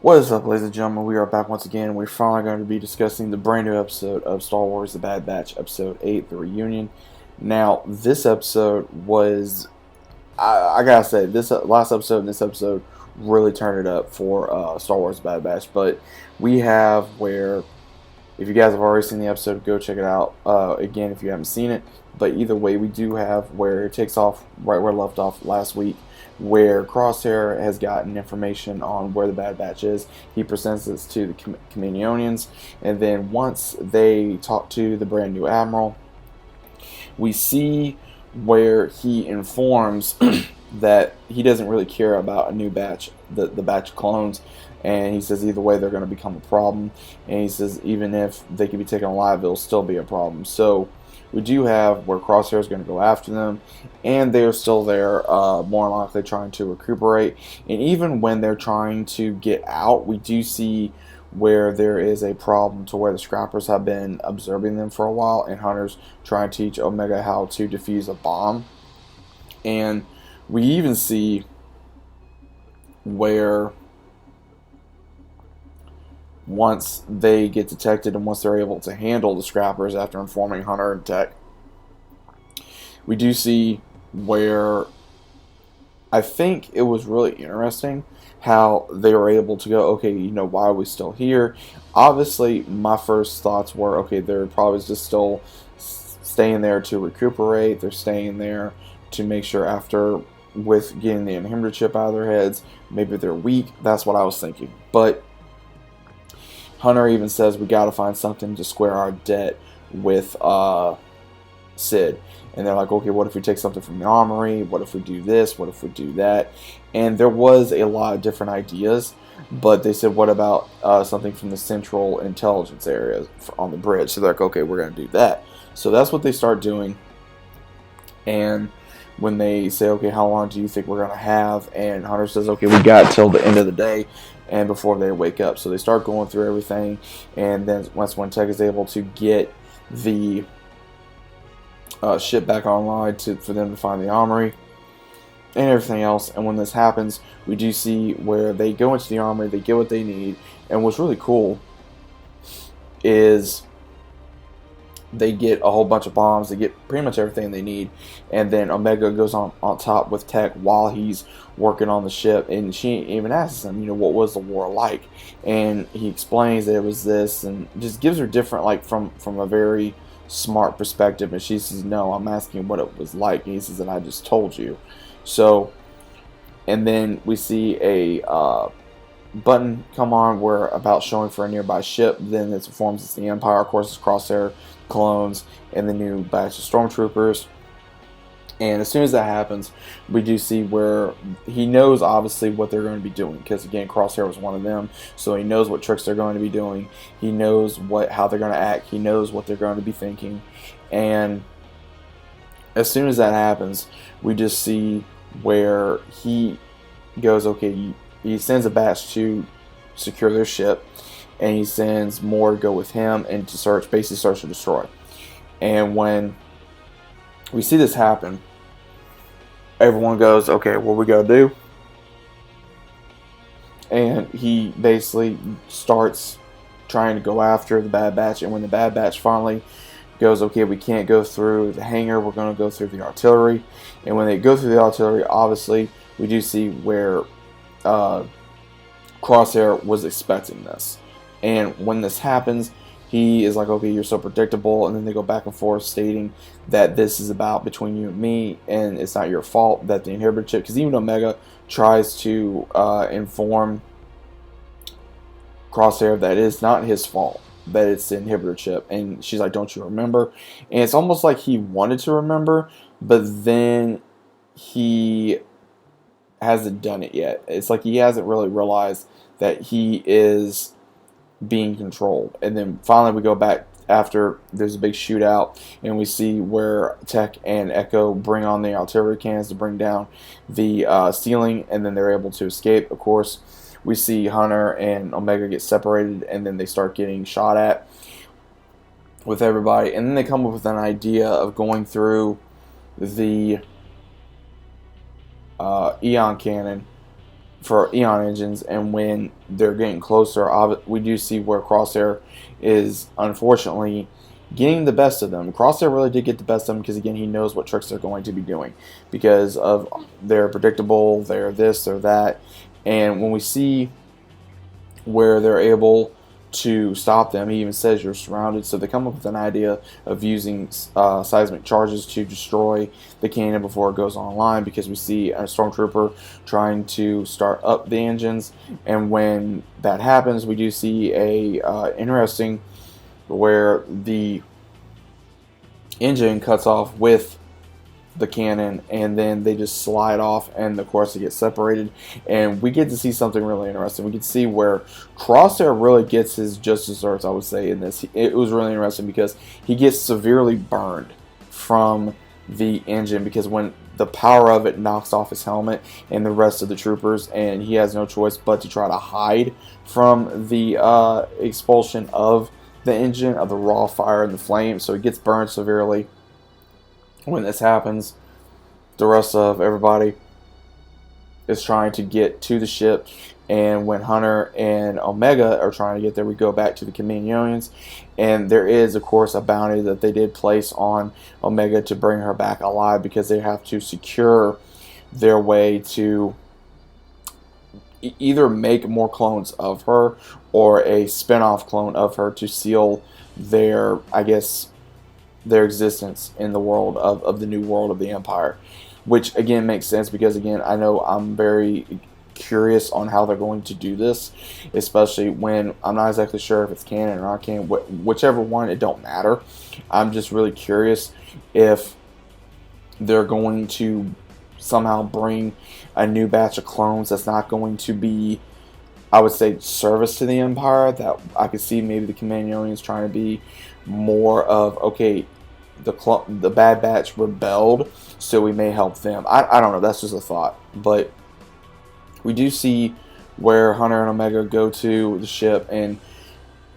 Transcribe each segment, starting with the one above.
What is up, ladies and gentlemen? We are back once again. We're finally going to be discussing the brand new episode of Star Wars The Bad Batch, Episode 8, The Reunion. Now, this episode was, I gotta say, this last episode and this episode really turned it up for Star Wars The Bad Batch. But we have where, if you guys have already seen the episode, go check it out again if you haven't seen it. But either way, we do have where it takes off right where it left off last week, where Crosshair has gotten information on where the Bad Batch is. He presents this to the Kaminoans, and then once they talk to the brand new Admiral, we see where he informs that he doesn't really care about a new batch, the batch of clones, and he says either way they're going to become a problem, and he says even if they can be taken alive, it'll still be a problem. So we do have where Crosshair is going to go after them, and they're still there, more than likely trying to recuperate. And even when they're trying to get out, we do see where there is a problem to where the scrappers have been observing them for a while, and Hunter's trying to teach Omega how to defuse a bomb. And we even see where once they get detected and once they're able to handle the scrappers after informing Hunter and Tech, we do see where I think it was really interesting how they were able to go, okay, why are we still here? Obviously, my first thoughts were, okay, they're probably just still staying there to recuperate. They're staying there to make sure after with getting the inhibitor chip out of their heads, maybe they're weak. That's what I was thinking. But Hunter even says we got to find something to square our debt with Sid. And they're like, okay, what if we take something from the armory? What if we do this? What if we do that? And there was a lot of different ideas, but they said, what about something from the central intelligence area on the bridge? So they're like, okay, we're going to do that. So that's what they start doing. And when they say, okay, how long do you think we're going to have? And Hunter says, okay, we got till the end of the day and before they wake up. So they start going through everything, and then once when Tech is able to get the ship back online for them to find the armory and everything else. And when this happens, we do see where they go into the armory, they get what they need, and what's really cool is they get a whole bunch of bombs, they get pretty much everything they need, and then Omega goes on top with Tech while he's working on the ship, and she even asks him, what was the war like? And he explains that it was this, and just gives her different, like, from a very smart perspective, and she says, no, I'm asking what it was like, and he says, and I just told you. So, and then we see a button come on where about showing for a nearby ship, then it informs it's the Empire, of course it's Crosshair, clones, and the new batch of stormtroopers. And as soon as that happens, we do see where he knows obviously what they're going to be doing, because again, Crosshair was one of them, so he knows what tricks they're going to be doing. He knows how they're going to act. He knows what they're going to be thinking. And as soon as that happens, we just see where he goes, okay, he sends a batch to secure their ship, and he sends more to go with him and to basically search and destroy. And when we see this happen, everyone goes, okay, what we gotta do? And he basically starts trying to go after the Bad Batch, and when the Bad Batch finally goes, okay, we can't go through the hangar, we're going to go through the artillery. And when they go through the artillery, obviously, we do see where Crosshair was expecting this. And when this happens, he is like, okay, you're so predictable. And then they go back and forth stating that this is about between you and me, and it's not your fault that the inhibitor chip, because even Omega tries to inform Crosshair that it's not his fault, that it's the inhibitor chip. And she's like, don't you remember? And it's almost like he wanted to remember, but then he hasn't done it yet. It's like he hasn't really realized that he is being controlled. And then finally we go back after there's a big shootout, and we see where Tech and Echo bring on the artillery cannons to bring down the ceiling, and then they're able to escape. Of course, we see Hunter and Omega get separated, and then they start getting shot at with everybody, and then they come up with an idea of going through the Eon cannon for Eon engines, and when they're getting closer, we do see where Crosshair is unfortunately getting the best of them. Crosshair really did get the best of them because, again, he knows what tricks they're going to be doing because of they're predictable, they're this, they're that. And when we see where they're able to stop them, he even says you're surrounded. So they come up with an idea of using seismic charges to destroy the cannon before it goes online, because we see a stormtrooper trying to start up the engines. And when that happens, we do see a interesting where the engine cuts off with the cannon, and then they just slide off, and of course they get separated, and we get to see something really interesting. We can see where Crosshair really gets his just desserts, I would say, in this. It was really interesting because he gets severely burned from the engine, because when the power of it knocks off his helmet and the rest of the troopers, and he has no choice but to try to hide from the expulsion of the engine, of the raw fire and the flame. So he gets burned severely. When this happens, the rest of everybody is trying to get to the ship, and when Hunter and Omega are trying to get there, we go back to the Kaminoans, and there is, of course, a bounty that they did place on Omega to bring her back alive, because they have to secure their way to either make more clones of her or a spin-off clone of her to seal their, I guess, their existence in the world of the new world of the Empire, which again makes sense because, again, I know I'm very curious on how they're going to do this, especially when I'm not exactly sure if it's canon or not canon. Whichever one, it don't matter. I'm just really curious if they're going to somehow bring a new batch of clones that's not going to be, I would say, service to the Empire. That I could see maybe the Kaminoans trying to be more of, okay, the Bad Batch rebelled, so we may help them. I don't know, that's just a thought. But we do see where Hunter and Omega go to the ship, and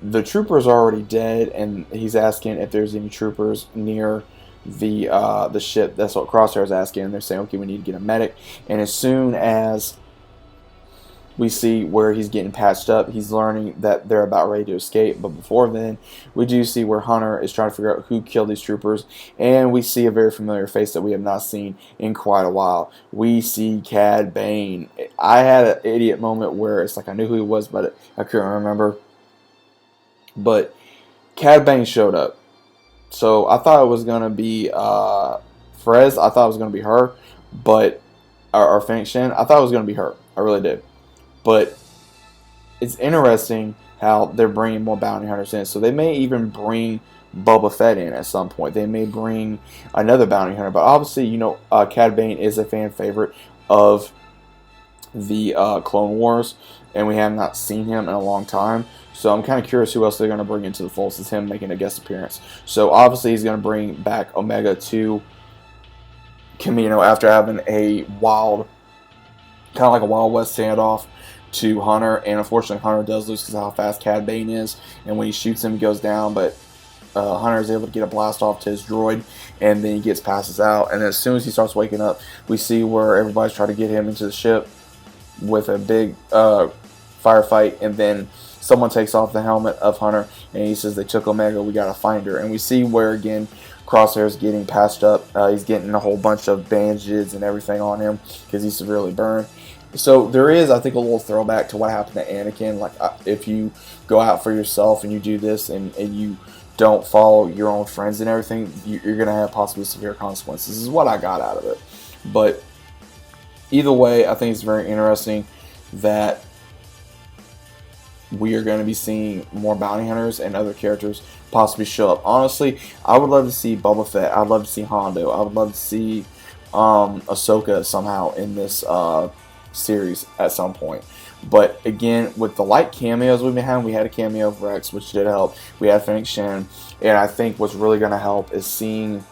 the troopers are already dead, and he's asking if there's any troopers near the ship. That's what Crosshair is asking, and they're saying, okay, we need to get a medic. And as soon as we see where he's getting patched up, he's learning that they're about ready to escape. But before then, we do see where Hunter is trying to figure out who killed these troopers, and we see a very familiar face that we have not seen in quite a while. We see Cad Bane. I had an idiot moment where it's like I knew who he was, but I couldn't remember. But Cad Bane showed up. So I thought it was going to be Frez. I thought it was going to be her, but or Fennec Shen. I thought it was going to be her. I really did. But it's interesting how they're bringing more bounty hunters in. So they may even bring Boba Fett in at some point. They may bring another bounty hunter. But obviously, you know, Cad Bane is a fan favorite of the Clone Wars, and we have not seen him in a long time. So I'm kind of curious who else they're going to bring into the fold, since him making a guest appearance. So obviously he's going to bring back Omega to Kamino after having a wild, kind of like a Wild West standoff to Hunter, and unfortunately Hunter does lose because of how fast Cad Bane is, and when he shoots him he goes down, but Hunter is able to get a blast off to his droid, and then he passes out, and as soon as he starts waking up, we see where everybody's trying to get him into the ship with a big firefight, and then someone takes off the helmet of Hunter, and he says, they took Omega, we gotta find her. And we see where, again, Crosshair is getting patched up. He's getting a whole bunch of bandages and everything on him because he's severely burned. So there is, I think, a little throwback to what happened to Anakin. Like, if you go out for yourself and you do this and you don't follow your own friends and everything, you're going to have possibly severe consequences. This is what I got out of it. But either way, I think it's very interesting that we are going to be seeing more bounty hunters and other characters possibly show up. Honestly, I would love to see Boba Fett. I'd love to see Hondo. I would love to see Ahsoka somehow in this series at some point. But again, with the light cameos we've been having, we had a cameo of Rex, which did help. We had Fennec Shen, and I think what's really going to help is seeing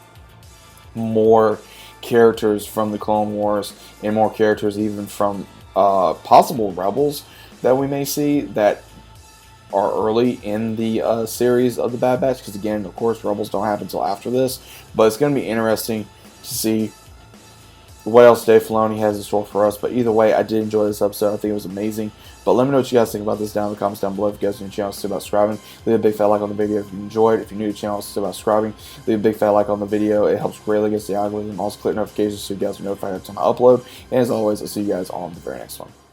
more characters from the Clone Wars and more characters even from possible Rebels that we may see that are early in the series of the Bad Batch, because again, of course, Rebels don't happen until after this. But it's going to be interesting to see what else Dave Filoni has in store for us. But either way, I did enjoy this episode. I think it was amazing. But let me know what you guys think about this down in the comments down below. If you guys are new to the channel, still about subscribing, leave a big fat like on the video if you enjoyed. If you're new to the channel, still about subscribing, leave a big fat like on the video. It helps greatly against the algorithm. Also, click notifications so you guys are notified every time I upload. And as always, I'll see you guys on the very next one.